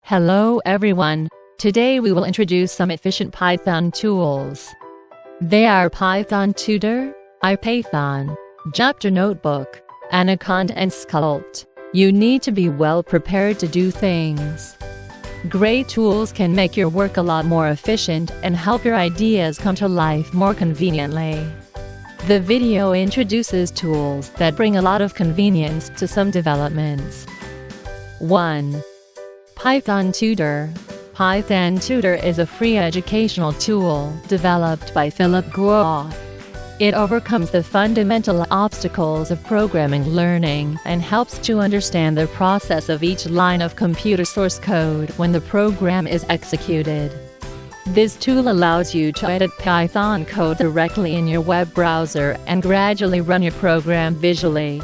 Hello everyone, today we will introduce some efficient Python tools. They are Python Tutor, IPython, Tutor Notebook, Anaconda and Sculpt. You need to be well prepared to do things. Great tools can make your work a lot more efficient and help your ideas come to life more conveniently. The video introduces tools that bring a lot of convenience to some developments. 1. Python Tutor. Python Tutor is a free educational tool developed by Philip Guo. It overcomes the fundamental obstacles of programming learning and helps to understand the process of each line of computer source code when the program is executed. This tool allows you to edit Python code directly in your web browser and gradually run your program visually.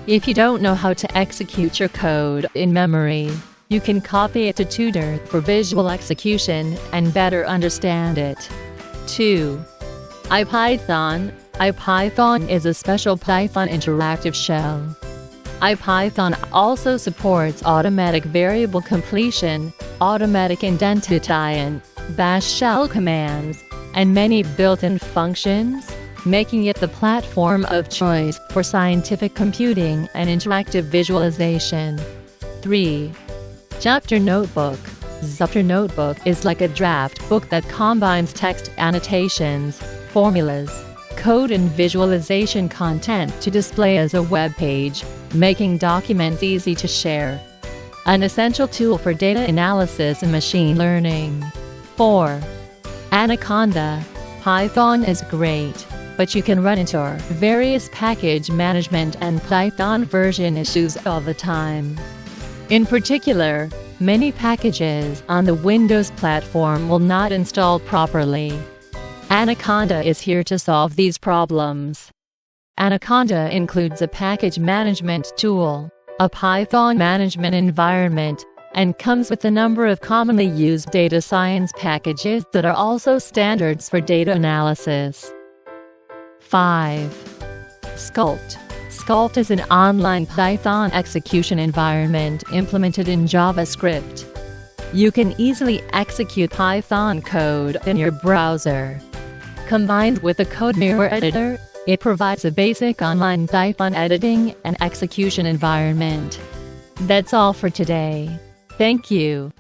If you don't know how to execute your code in memory, you can copy it to Tutor for visual execution and better understand it. 2. IPython. IPython is a special Python interactive shell. IPython also supports automatic variable completion, automatic indentation, bash shell commands, and many built-in functions, making it the platform of choice for scientific computing and interactive visualization. 3. Tutor Notebook. Tutor Notebook is like a draft book that combines text annotations, formulas, code and visualization content to display as a web page, making documents easy to share. An essential tool for data analysis and machine learning. 4. Anaconda. Python is great, but you can run into various package management and Python version issues all the time. In particular, many packages on the Windows platform will not install properly. Anaconda is here to solve these problems. Anaconda includes a package management tool, a Python management environment, and comes with a number of commonly used data science packages that are also standards for data analysis. 5. Sculpt. Sculpt is an online Python execution environment implemented in JavaScript. You can easily execute Python code in your browser. Combined with a code mirror editor, it provides a basic online Python editing and execution environment. That's all for today. Thank you.